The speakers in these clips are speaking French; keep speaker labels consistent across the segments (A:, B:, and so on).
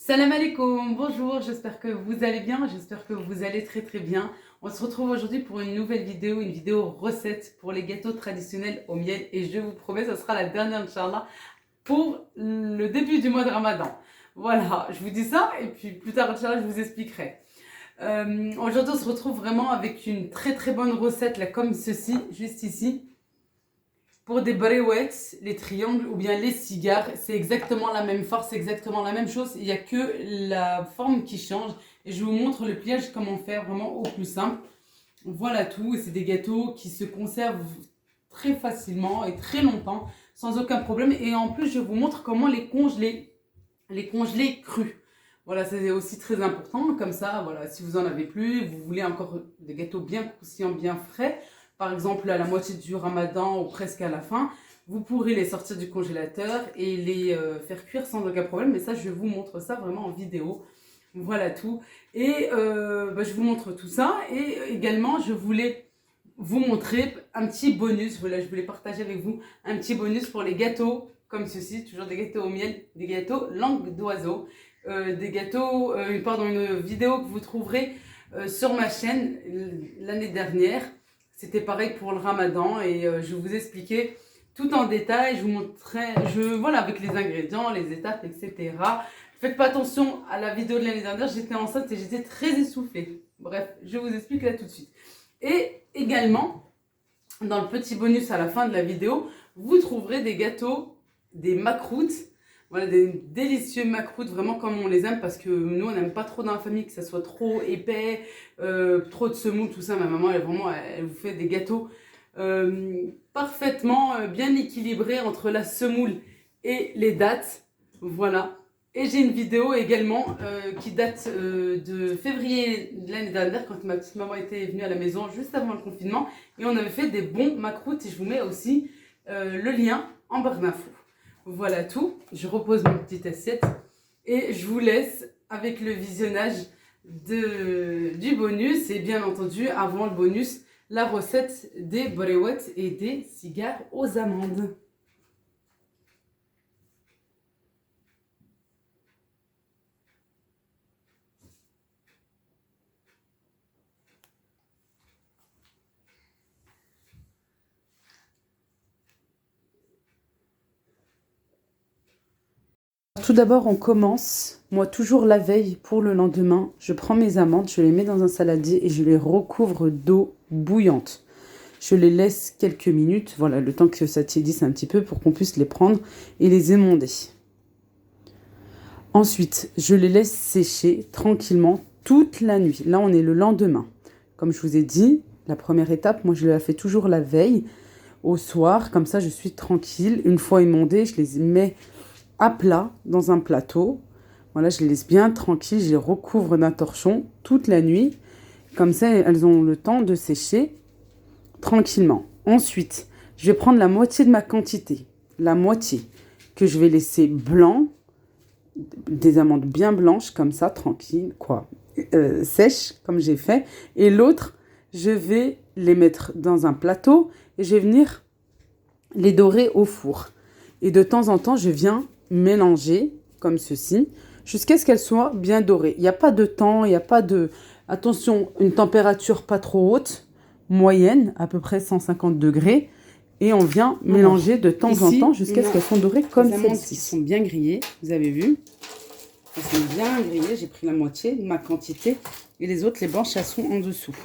A: Salam alaikum, bonjour, j'espère que vous allez bien, j'espère que vous allez très bien. On se retrouve aujourd'hui pour une nouvelle vidéo, une vidéo recette pour les gâteaux traditionnels au miel et je vous promets, ce sera la dernière Inch'Allah pour le début du mois de Ramadan. Voilà, je vous dis ça et puis plus tard Inch'Allah je vous expliquerai. Aujourd'hui on se retrouve vraiment avec une très bonne recette là comme ceci, juste ici. Pour des bréouettes, les triangles ou bien les cigares, c'est exactement la même force, c'est exactement la même chose. Il n'y a que la forme qui change. Et je vous montre le pliage, comment faire vraiment au plus simple. Voilà tout. Et c'est des gâteaux qui se conservent très facilement et très longtemps, sans aucun problème. Et en plus, je vous montre comment les congeler crus. Voilà, c'est aussi très important. Comme ça, voilà, si vous en avez plus, vous voulez encore des gâteaux bien croustillants, bien frais, par exemple à la moitié du ramadan ou presque à la fin, vous pourrez les sortir du congélateur et les faire cuire sans aucun problème. Mais ça, je vous montre ça vraiment en vidéo. Voilà tout. Et je vous montre tout ça. Et également, je voulais vous montrer un petit bonus. Voilà, je voulais partager avec vous un petit bonus pour les gâteaux comme ceci. Toujours des gâteaux au miel, des gâteaux langue d'oiseau. Des gâteaux, une vidéo que vous trouverez sur ma chaîne l'année dernière. C'était pareil pour le ramadan et je vous expliquais tout en détail, je vous montrais, voilà, avec les ingrédients, les étapes, etc. Faites pas attention à la vidéo de l'année dernière, j'étais enceinte et j'étais très essoufflée. Bref, je vous explique là tout de suite. Et également, dans le petit bonus à la fin de la vidéo, vous trouverez des gâteaux, des macroutes. Voilà, des délicieux macroutes, vraiment comme on les aime, parce que nous, on n'aime pas trop dans la famille que ça soit trop épais, trop de semoule, tout ça. Ma maman, elle vous fait des gâteaux parfaitement bien équilibrés entre la semoule et les dattes. Voilà. Et j'ai une vidéo également qui date de février de l'année dernière, quand ma petite maman était venue à la maison juste avant le confinement. Et on avait fait des bons macroutes, et je vous mets aussi le lien en barre d'infos. Voilà tout, je repose ma petite assiette et je vous laisse avec le visionnage du bonus et bien entendu avant le bonus la recette des bréouettes et des cigares aux amandes. Tout d'abord, on commence, moi toujours la veille pour le lendemain, je prends mes amandes, je les mets dans un saladier et je les recouvre d'eau bouillante. Je les laisse quelques minutes, voilà, le temps que ça tiédisse un petit peu pour qu'on puisse les prendre et les émonder. Ensuite, je les laisse sécher tranquillement toute la nuit. Là, on est le lendemain. Comme je vous ai dit, la première étape, moi je la fais toujours la veille, au soir, comme ça je suis tranquille. Une fois émondées, je les mets à plat dans un plateau. Voilà, je les laisse bien tranquilles, je les recouvre d'un torchon toute la nuit. Comme ça, elles ont le temps de sécher tranquillement. Ensuite, je vais prendre la moitié de ma quantité, la moitié, que je vais laisser blanc, des amandes bien blanches, comme ça, tranquille, sèches, comme j'ai fait. Et l'autre, je vais les mettre dans un plateau et je vais venir les dorer au four. Et de temps en temps, je viens mélanger comme ceci jusqu'à ce qu'elles soient bien dorées. Il n'y a pas de temps, il n'y a pas de... Attention, une température pas trop haute, moyenne, à peu près 150 degrés. Et on vient mélanger de temps en temps jusqu'à ce qu'elles soient dorées comme celles-ci. Elles sont bien grillées, vous avez vu. Elles sont bien grillées, j'ai pris la moitié de ma quantité. Et les autres, les blanches, elles sont en dessous.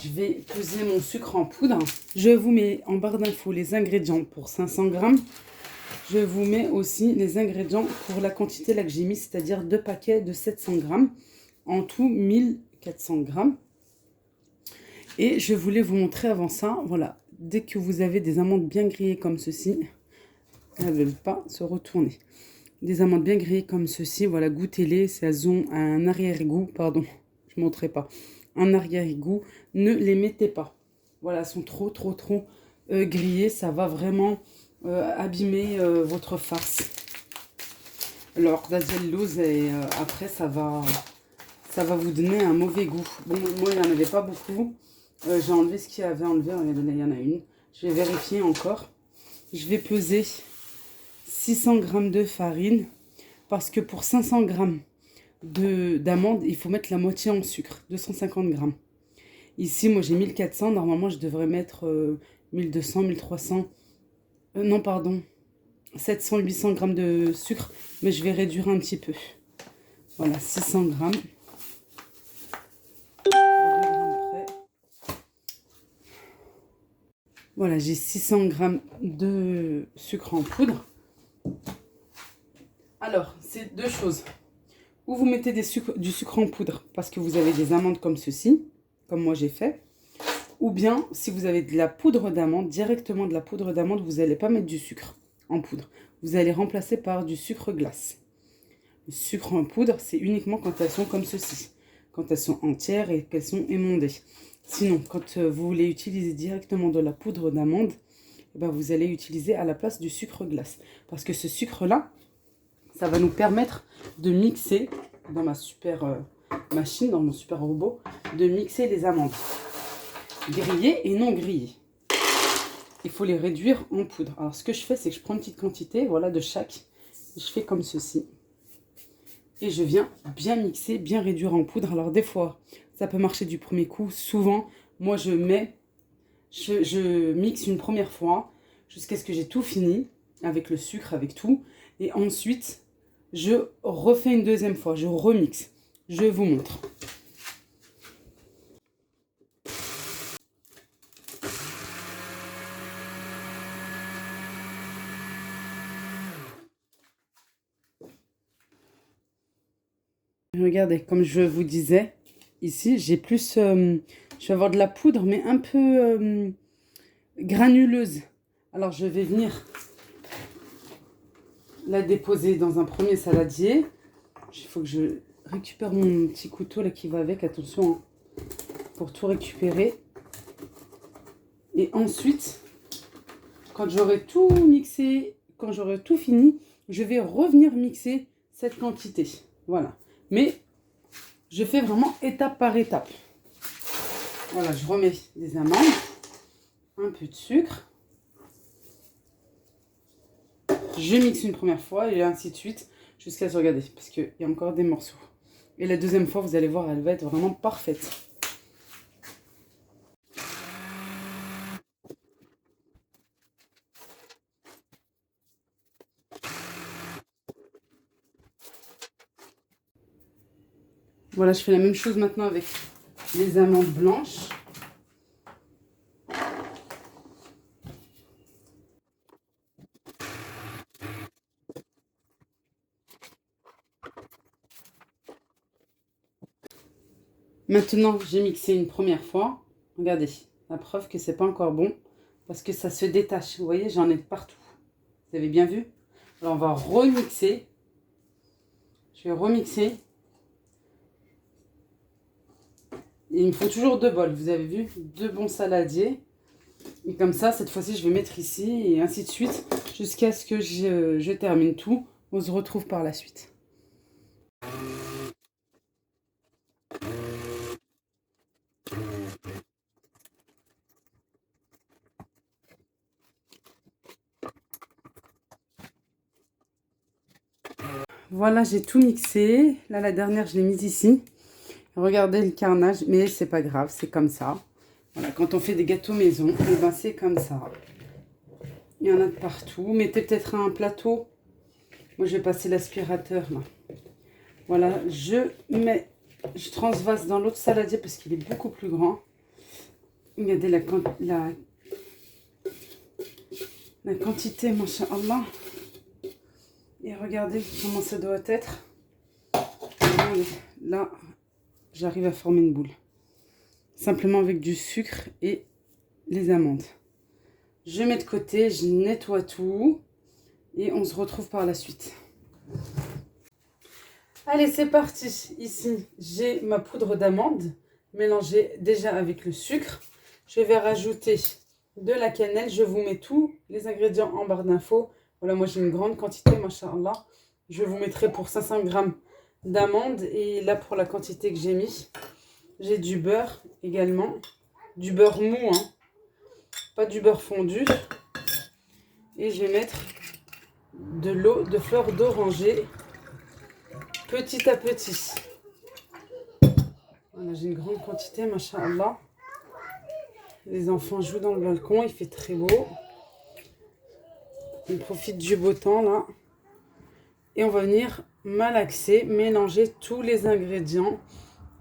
A: Je vais peser mon sucre en poudre. Je vous mets en barre d'infos les ingrédients pour 500 grammes. Je vous mets aussi les ingrédients pour la quantité là que j'ai mis, c'est-à-dire 2 paquets de 700 grammes. En tout, 1400 grammes. Et je voulais vous montrer avant ça, voilà, dès que vous avez des amandes bien grillées comme ceci, elles ne veulent pas se retourner. Des amandes bien grillées comme ceci, voilà, goûtez-les, elles ont un arrière-goût, pardon, je ne montrerai pas, un arrière-goût, ne les mettez pas. Voilà, elles sont trop grillées, ça va vraiment abîmer votre farce. Alors, l'azellose, et après, ça va vous donner un mauvais goût. Bon, moi, il n'y en avait pas beaucoup. J'ai enlevé ce qu'il y avait enlevé. Regardez, là, il y en a une. Je vais vérifier encore. Je vais peser 600 g de farine. parce que pour 500 grammes d'amandes, il faut mettre la moitié en sucre, 250 grammes. Ici, moi j'ai 1400, normalement je devrais mettre 1200, 1300, non pardon, 700, 800 grammes de sucre, mais je vais réduire un petit peu. Voilà, 600 grammes. Pour 2 grammes près. Voilà, j'ai 600 grammes de sucre en poudre. Alors, c'est deux choses. Ou vous mettez du sucre en poudre parce que vous avez des amandes comme ceci, comme moi j'ai fait. Ou bien, si vous avez de la poudre d'amande, directement de la poudre d'amande, vous n'allez pas mettre du sucre en poudre. Vous allez remplacer par du sucre glace. Le sucre en poudre, c'est uniquement quand elles sont comme ceci. Quand elles sont entières et qu'elles sont émondées. Sinon, quand vous voulez utiliser directement de la poudre d'amande, eh ben, vous allez utiliser à la place du sucre glace. Parce que ce sucre-là, ça va nous permettre de mixer, dans ma super machine, dans mon super robot, de mixer les amandes. Grillées et non grillées. Il faut les réduire en poudre. Alors ce que je fais, c'est que je prends une petite quantité, voilà, de chaque. Je fais comme ceci. Et je viens bien mixer, bien réduire en poudre. Alors des fois, ça peut marcher du premier coup. Souvent, moi je mixe une première fois jusqu'à ce que j'ai tout fini, avec le sucre, avec tout. Et ensuite, je refais une deuxième fois, je remixe. Je vous montre. Regardez, comme je vous disais, ici, j'ai plus... je vais avoir de la poudre, mais un peu granuleuse. Alors, je vais venir la déposer dans un premier saladier. Il faut que je récupère mon petit couteau là qui va avec. Attention, hein, pour tout récupérer. Et ensuite, quand j'aurai tout mixé, quand j'aurai tout fini, je vais revenir mixer cette quantité. Voilà. Mais je fais vraiment étape par étape. Voilà, je remets des amandes, un peu de sucre. Je mixe une première fois et ainsi de suite jusqu'à se regarder parce qu'il y a encore des morceaux. Et la deuxième fois, vous allez voir, elle va être vraiment parfaite. Voilà, je fais la même chose maintenant avec les amandes blanches. Maintenant, j'ai mixé une première fois. Regardez, la preuve que c'est pas encore bon parce que ça se détache. Vous voyez, j'en ai de partout. Vous avez bien vu? Alors, on va remixer. Je vais remixer. Et il me faut toujours 2 bols. Vous avez vu? 2 bons saladiers. Et comme ça, cette fois-ci, je vais mettre ici et ainsi de suite jusqu'à ce que je termine tout. On se retrouve par la suite. Voilà, j'ai tout mixé. Là, la dernière, je l'ai mise ici. Regardez le carnage, mais c'est pas grave, c'est comme ça. Voilà, quand on fait des gâteaux maison, et ben c'est comme ça. Il y en a de partout. Mettez peut-être un plateau. Moi, je vais passer l'aspirateur là. Voilà, je transvase dans l'autre saladier parce qu'il est beaucoup plus grand. Regardez la quantité, masha'Allah. Et regardez comment ça doit être. Là, j'arrive à former une boule. Simplement avec du sucre et les amandes. Je mets de côté, je nettoie tout. Et on se retrouve par la suite. Allez, c'est parti. Ici, j'ai ma poudre d'amande mélangée déjà avec le sucre. Je vais rajouter de la cannelle. Je vous mets tous les ingrédients en barre d'infos. Voilà, moi j'ai une grande quantité, masha'Allah. Je vous mettrai pour 500 grammes d'amandes. Et là, pour la quantité que j'ai mis, j'ai du beurre également. Du beurre mou, hein. Pas du beurre fondu. Et je vais mettre de l'eau de fleur d'oranger. petit à petit. Voilà, j'ai une grande quantité, machallah. Les enfants jouent dans le balcon, il fait très beau. On profite du beau temps là. Et on va venir malaxer, mélanger tous les ingrédients.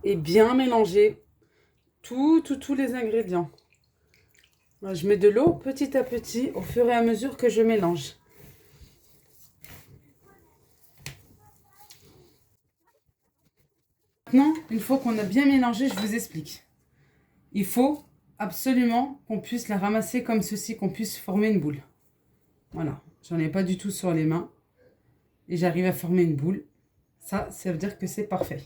A: Et bien mélanger tous les ingrédients. Voilà, je mets de l'eau petit à petit au fur et à mesure que je mélange. Maintenant, une fois qu'on a bien mélangé, je vous explique. Il faut absolument qu'on puisse la ramasser comme ceci, qu'on puisse former une boule. Voilà, j'en ai pas du tout sur les mains. Et j'arrive à former une boule. Ça veut dire que c'est parfait.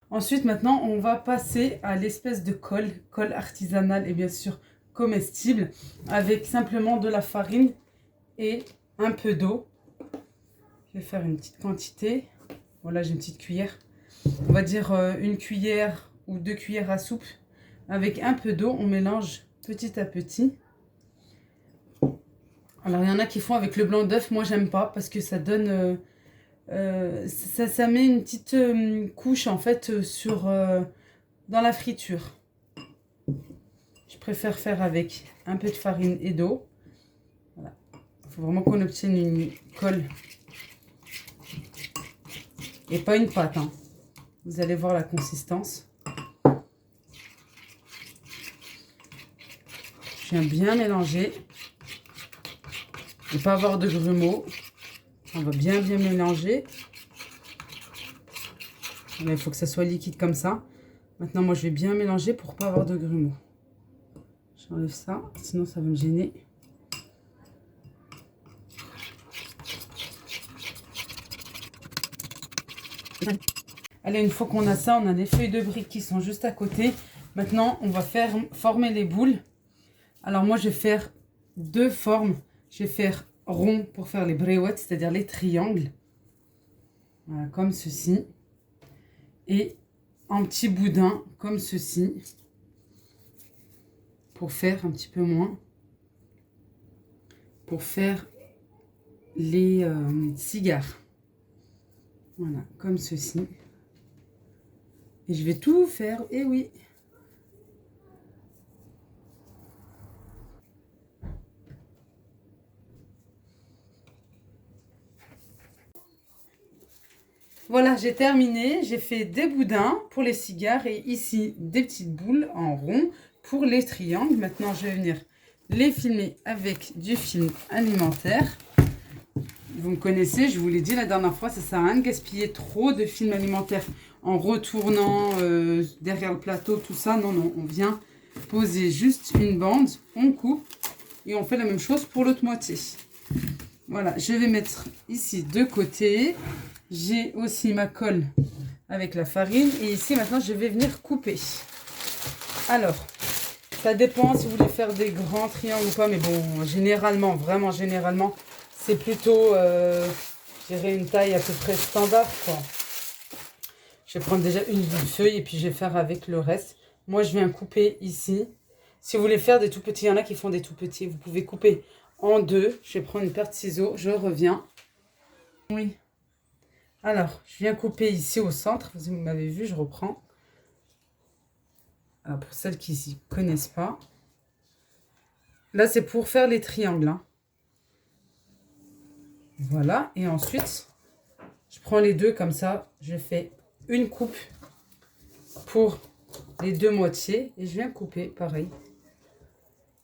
A: Ensuite, maintenant, on va passer à l'espèce de colle artisanal et bien sûr comestible, avec simplement de la farine et un peu d'eau. Je vais faire une petite quantité. Voilà, j'ai une petite cuillère. On va dire une cuillère ou 2 cuillères à soupe. Avec un peu d'eau, on mélange petit à petit. Alors, il y en a qui font avec le blanc d'œuf. Moi, j'aime pas parce que ça donne... ça met une petite couche en fait dans la friture. Je préfère faire avec un peu de farine et d'eau. Voilà. Il faut vraiment qu'on obtienne une colle et pas une pâte. Hein. Vous allez voir la consistance. Je viens bien mélanger. Ne pas avoir de grumeaux. On va bien mélanger. Là, il faut que ça soit liquide comme ça. Maintenant, moi, je vais bien mélanger pour pas avoir de grumeaux. J'enlève ça, sinon ça va me gêner. Allez, une fois qu'on a ça, on a les feuilles de briques qui sont juste à côté. Maintenant, on va faire former les boules. Alors moi, je vais faire 2 formes. Je vais faire rond pour faire les bréouettes, c'est-à-dire les triangles. Voilà, comme ceci. Et en petit boudin, comme ceci. Pour faire un petit peu moins. Pour faire les cigares. Voilà, comme ceci. Et je vais tout faire, et oui. Voilà, j'ai terminé. J'ai fait des boudins pour les cigares et ici des petites boules en rond pour les triangles. Maintenant, je vais venir les filmer avec du film alimentaire. Vous me connaissez, je vous l'ai dit la dernière fois, ça sert à rien de gaspiller trop de film alimentaire en retournant derrière le plateau, tout ça. Non, non, on vient poser juste une bande, on coupe et on fait la même chose pour l'autre moitié. Voilà, je vais mettre ici de côté. J'ai aussi ma colle avec la farine. Et ici, maintenant, je vais venir couper. Alors, ça dépend si vous voulez faire des grands triangles ou pas. Mais bon, généralement, vraiment généralement, c'est plutôt, je dirais, une taille à peu près standard, quoi. Je vais prendre déjà une feuille et puis je vais faire avec le reste. Moi, je viens couper ici. Si vous voulez faire des tout petits, il y en a qui font des tout petits. Vous pouvez couper en 2. Je vais prendre une paire de ciseaux. Je reviens. Oui. Alors, je viens couper ici au centre. Vous m'avez vu, je reprends. Alors, pour celles qui s'y connaissent pas. Là, c'est pour faire les triangles. Hein. Voilà. Et ensuite, je prends les deux comme ça. Je fais une coupe pour les 2 moitiés. Et je viens couper, pareil.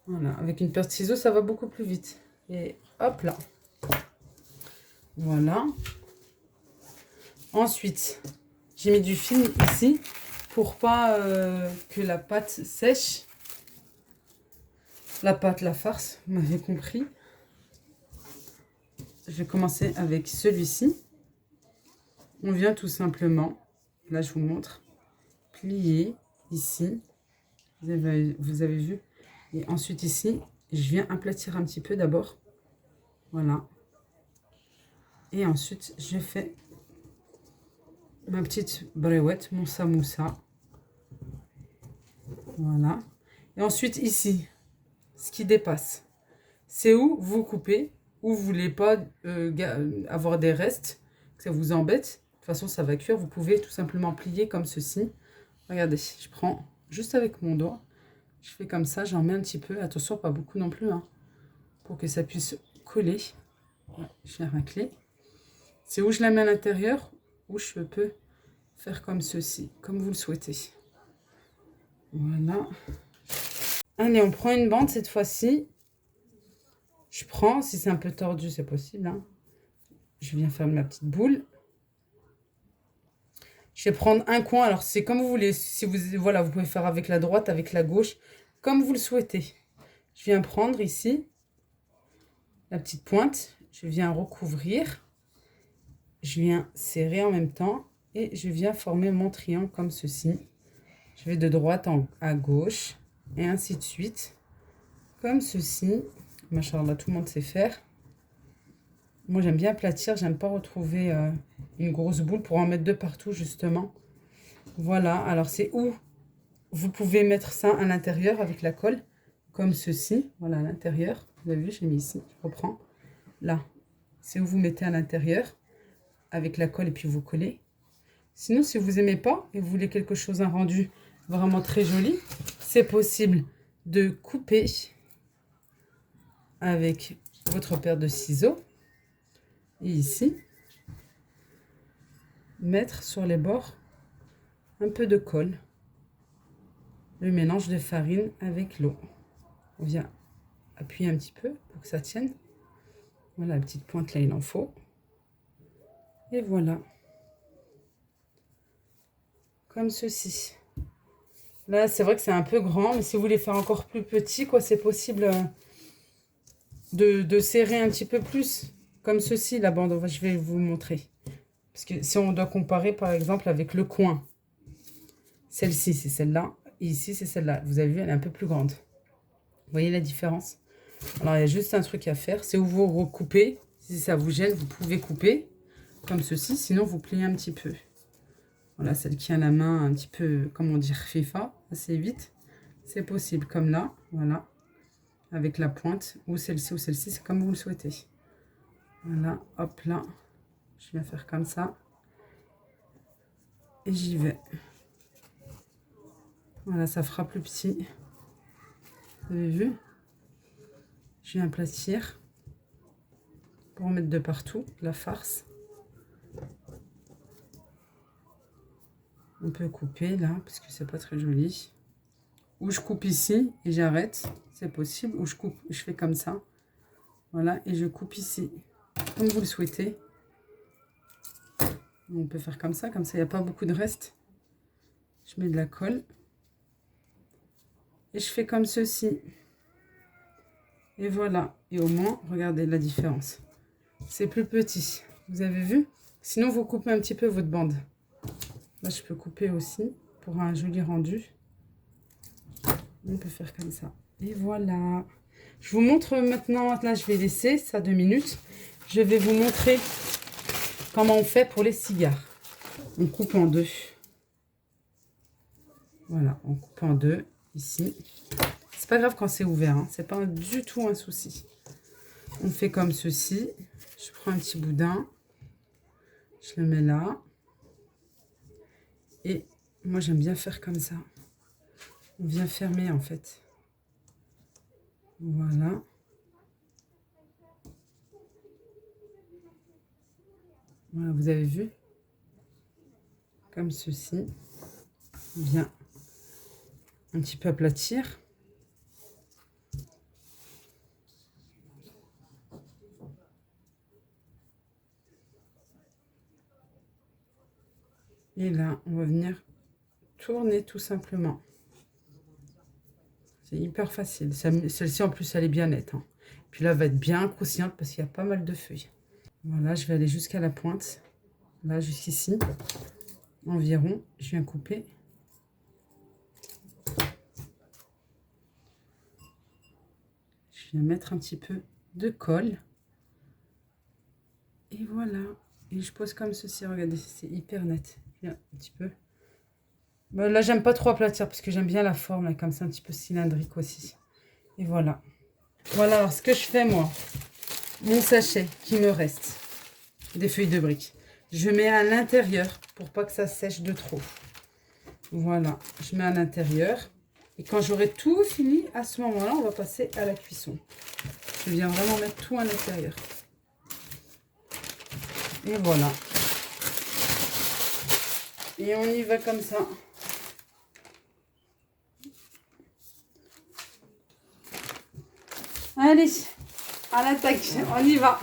A: Voilà. Avec une paire de ciseaux, ça va beaucoup plus vite. Et hop là. Voilà. Ensuite, j'ai mis du film ici pour pas que la pâte sèche. La pâte, la farce, vous m'avez compris. Je vais commencer avec celui-ci. On vient tout simplement, là je vous montre, plier ici. Vous avez vu. Et ensuite ici, je viens aplatir un petit peu d'abord. Voilà. Et ensuite, je fais ma petite bréouette, mon samoussa. Voilà. Et ensuite ici, ce qui dépasse, c'est où vous coupez, où vous voulez pas avoir des restes, que ça vous embête. toute façon, ça va cuire. Vous pouvez tout simplement plier comme ceci. Regardez, je prends juste avec mon doigt. Je fais comme ça, j'en mets un petit peu. Attention, pas beaucoup non plus, hein, pour que ça puisse coller. Je viens racler. C'est où je la mets à l'intérieur, ou je peux faire comme ceci, comme vous le souhaitez. Voilà. Allez, on prend une bande cette fois-ci. Je prends, si c'est un peu tordu, c'est possible, hein. Je viens faire ma petite boule. Je vais prendre un coin. Alors, c'est comme vous voulez. Si vous, voilà, vous pouvez faire avec la droite, avec la gauche, comme vous le souhaitez. Je viens prendre ici la petite pointe. Je viens recouvrir. Je viens serrer en même temps. Et je viens former mon triangle comme ceci. Je vais de droite à gauche. Et ainsi de suite. Comme ceci. Machallah, tout le monde sait faire. Moi, j'aime bien aplatir. J'aime pas retrouver une grosse boule pour en mettre de partout, justement. Voilà. Alors, c'est où vous pouvez mettre ça à l'intérieur avec la colle. Comme ceci. Voilà, à l'intérieur. Vous avez vu, j'ai mis ici. Je reprends. Là. C'est où vous mettez à l'intérieur. Avec la colle et puis vous collez. Sinon, si vous n'aimez pas et vous voulez quelque chose, un rendu vraiment très joli, c'est possible de couper avec votre paire de ciseaux. Et ici, mettre sur les bords un peu de colle, le mélange de farine avec l'eau. On vient appuyer un petit peu pour que ça tienne. Voilà, la petite pointe là, il en faut. Et voilà. Comme ceci. Là, c'est vrai que c'est un peu grand, mais si vous voulez faire encore plus petit, quoi, c'est possible de serrer un petit peu plus. Comme ceci, la bande. Je vais vous montrer. Parce que si on doit comparer, par exemple, avec le coin. Celle-ci, c'est celle-là. Et ici, c'est celle-là. Vous avez vu, elle est un peu plus grande. Vous voyez la différence? Alors, il y a juste un truc à faire. C'est où vous recoupez. Si ça vous gêne, vous pouvez couper. Comme ceci. Sinon, vous pliez un petit peu. Voilà, celle qui a la main un petit peu, comment dire, FIFA, assez vite. C'est possible, comme là. Voilà. Avec la pointe. Ou celle-ci, c'est comme vous le souhaitez. Voilà, hop là. Je viens faire comme ça. Et j'y vais. Voilà, ça fera plus petit. Vous avez vu? Je viens aplatir. Pour en mettre de partout, la farce. On peut couper là, parce que c'est pas très joli. Ou je coupe ici et j'arrête. C'est possible. Ou je coupe, je fais comme ça. Voilà, et je coupe ici. Comme vous le souhaitez. On peut faire comme ça il n'y a pas beaucoup de reste. Je mets de la colle. Et je fais comme ceci. Et voilà. Et au moins, regardez la différence. C'est plus petit. Vous avez vu? Sinon, vous coupez un petit peu votre bande. Là, je peux couper aussi pour un joli rendu. On peut faire comme ça. Et voilà. Je vous montre maintenant. Là, je vais laisser ça 2 minutes. Je vais vous montrer comment on fait pour les cigares. On coupe en deux. Voilà, on coupe en deux ici. C'est pas grave quand c'est ouvert, hein. C'est pas du tout un souci. On fait comme ceci. Je prends un petit boudin. Je le mets là. Et moi, j'aime bien faire comme ça. On vient fermer en fait. Voilà. Voilà, vous avez vu? Comme ceci. On vient un petit peu aplatir. Et là, on va venir tourner tout simplement. C'est hyper facile. Celle-ci, en plus, elle est bien nette, hein. Puis là, elle va être bien croustillante parce qu'il y a pas mal de feuilles. Voilà, je vais aller jusqu'à la pointe. Là, jusqu'ici. Environ. Je viens couper. Je viens mettre un petit peu de colle. Et voilà. Et je pose comme ceci. Regardez, c'est hyper net. Bien, un petit peu. Bon, là, j'aime pas trop aplatir parce que j'aime bien la forme, là, comme ça, un petit peu cylindrique aussi. Et voilà. Voilà, alors ce que je fais, moi, mon sachet qui me reste, des feuilles de briques. je mets à l'intérieur pour pas que ça sèche de trop. Voilà, je mets à l'intérieur. Et quand j'aurai tout fini, à ce moment-là, on va passer à la cuisson. Je viens vraiment mettre tout à l'intérieur. Et voilà. Et on y va comme ça. Allez, à l'attaque, on y va.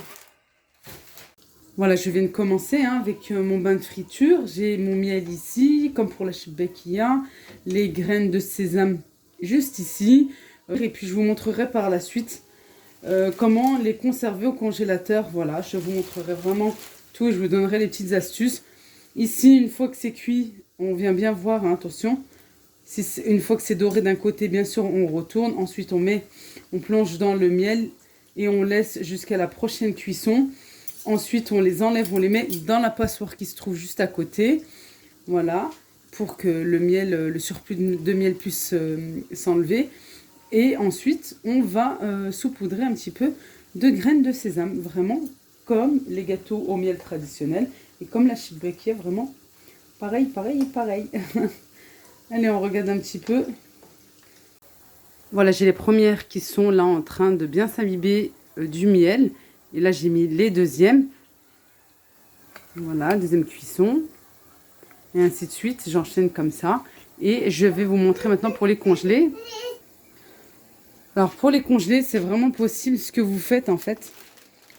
A: Voilà, je viens de commencer avec mon bain de friture. J'ai mon miel ici, comme pour la shibbekia, les graines de sésame juste ici. Et puis je vous montrerai par la suite comment les conserver au congélateur. Voilà, je vous montrerai vraiment tout et je vous donnerai les petites astuces. Ici, une fois que c'est cuit, on vient bien voir, hein, attention. Une fois que c'est doré d'un côté, bien sûr, on retourne. Ensuite, on plonge dans le miel et on laisse jusqu'à la prochaine cuisson. Ensuite, on les enlève, on les met dans la passoire qui se trouve juste à côté. Voilà, pour que le miel, le surplus de miel puisse s'enlever. Et ensuite, on va saupoudrer un petit peu de graines de sésame, vraiment comme les gâteaux au miel traditionnels. Et comme la shibbekia, vraiment pareil, pareil, pareil. Allez, on regarde un petit peu. Voilà, j'ai les premières qui sont là en train de bien s'imbiber du miel. Et là, j'ai mis les deuxièmes. Voilà, deuxième cuisson. Et ainsi de suite, j'enchaîne comme ça. Et je vais vous montrer maintenant pour les congeler. Alors, pour les congeler, c'est vraiment possible ce que vous faites en fait.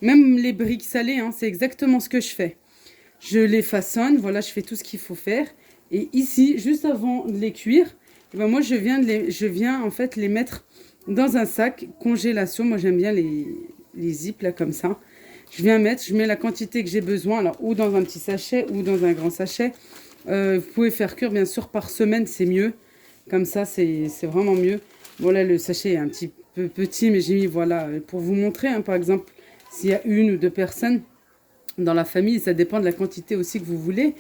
A: Même les briques salées, hein, c'est exactement ce que je fais. Je les façonne, voilà, je fais tout ce qu'il faut faire. Et ici, juste avant de les cuire, eh ben moi, je viens en fait les mettre dans un sac congélation. Moi, j'aime bien les zips là comme ça. Je mets la quantité que j'ai besoin, alors ou dans un petit sachet ou dans un grand sachet. Vous pouvez faire cuire bien sûr par semaine, c'est mieux. Comme ça, c'est vraiment mieux. Voilà, le sachet est un petit peu petit, mais j'ai mis, voilà, pour vous montrer, hein, par exemple, s'il y a une ou deux personnes dans la famille, ça dépend de la quantité aussi que vous voulez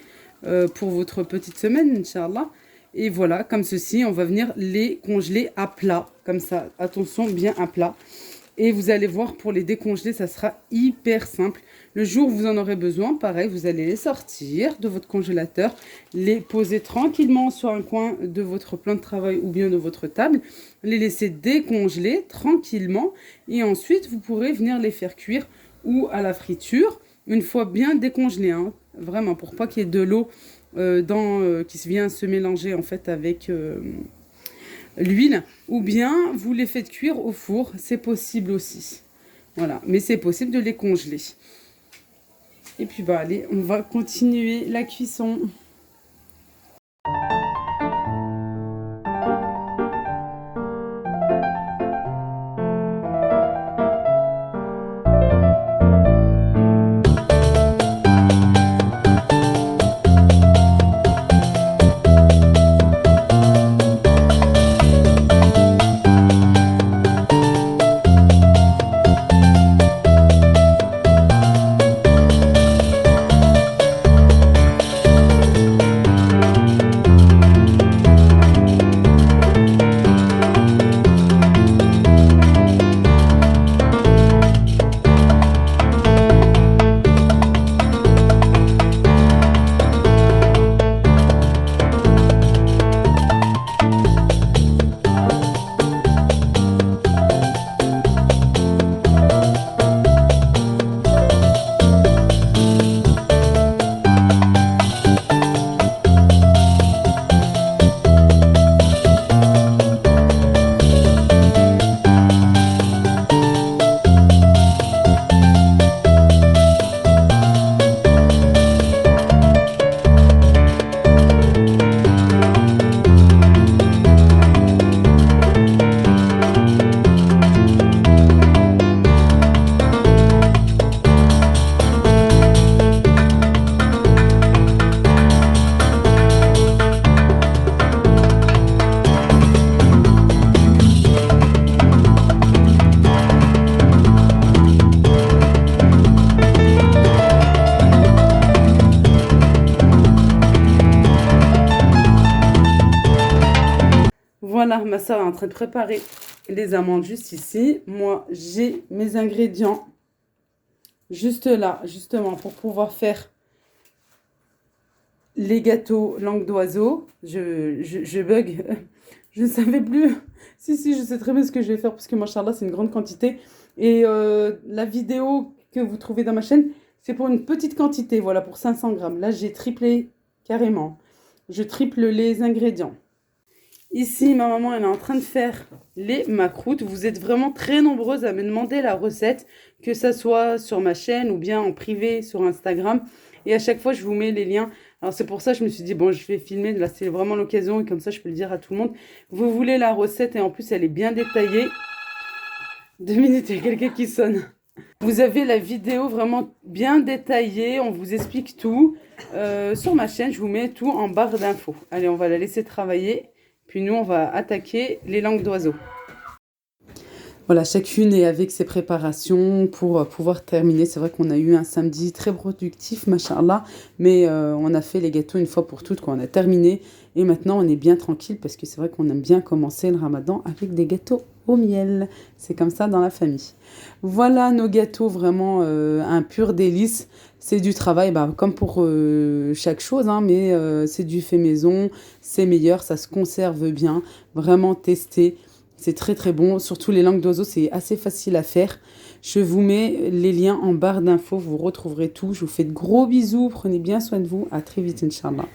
A: pour votre petite semaine, Inch'Allah. Et voilà, comme ceci, on va venir les congeler à plat, comme ça, attention, bien à plat. Et vous allez voir, pour les décongeler, ça sera hyper simple. Le jour où vous en aurez besoin, pareil, vous allez les sortir de votre congélateur, les poser tranquillement sur un coin de votre plan de travail ou bien de votre table, les laisser décongeler tranquillement et ensuite, vous pourrez venir les faire cuire ou à la friture, une fois bien décongelés, hein, vraiment, pour pas qu'il y ait de l'eau qui vient se mélanger en fait avec l'huile, ou bien vous les faites cuire au four, c'est possible aussi. Voilà, mais c'est possible de les congeler. Et puis bah allez, on va continuer la cuisson. Voilà, ma soeur est en train de préparer les amandes juste ici. Moi, j'ai mes ingrédients juste là, justement, pour pouvoir faire les gâteaux langue d'oiseau. Je bug. Je ne savais plus. Si, je sais très bien ce que je vais faire parce que, machallah, c'est une grande quantité. Et la vidéo que vous trouvez dans ma chaîne, c'est pour une petite quantité, voilà, pour 500 grammes. Là, j'ai triplé carrément. Je triple les ingrédients. Ici, ma maman, elle est en train de faire les macroutes. Vous êtes vraiment très nombreuses à me demander la recette, que ça soit sur ma chaîne ou bien en privé sur Instagram. Et à chaque fois, je vous mets les liens. Alors c'est pour ça que je me suis dit, bon, je vais filmer. Là, c'est vraiment l'occasion et comme ça, je peux le dire à tout le monde. Vous voulez la recette et en plus, elle est bien détaillée. 2 minutes, il y a quelqu'un qui sonne. Vous avez la vidéo vraiment bien détaillée. On vous explique tout. Sur ma chaîne, je vous mets tout en barre d'infos. Allez, on va la laisser travailler. Puis nous, on va attaquer les langues d'oiseaux. Voilà, chacune est avec ses préparations pour pouvoir terminer. C'est vrai qu'on a eu un samedi très productif, machallah, mais on a fait les gâteaux une fois pour toutes, quand on a terminé. Et maintenant, on est bien tranquille parce que c'est vrai qu'on aime bien commencer le ramadan avec des gâteaux au miel. C'est comme ça dans la famille. Voilà nos gâteaux, vraiment un pur délice. C'est du travail, comme pour chaque chose, hein, mais c'est du fait maison, c'est meilleur, ça se conserve bien, vraiment testé. C'est très très bon, surtout les langues d'oiseaux, c'est assez facile à faire. Je vous mets les liens en barre d'infos, vous retrouverez tout. Je vous fais de gros bisous, prenez bien soin de vous, à très vite, Inch'Allah.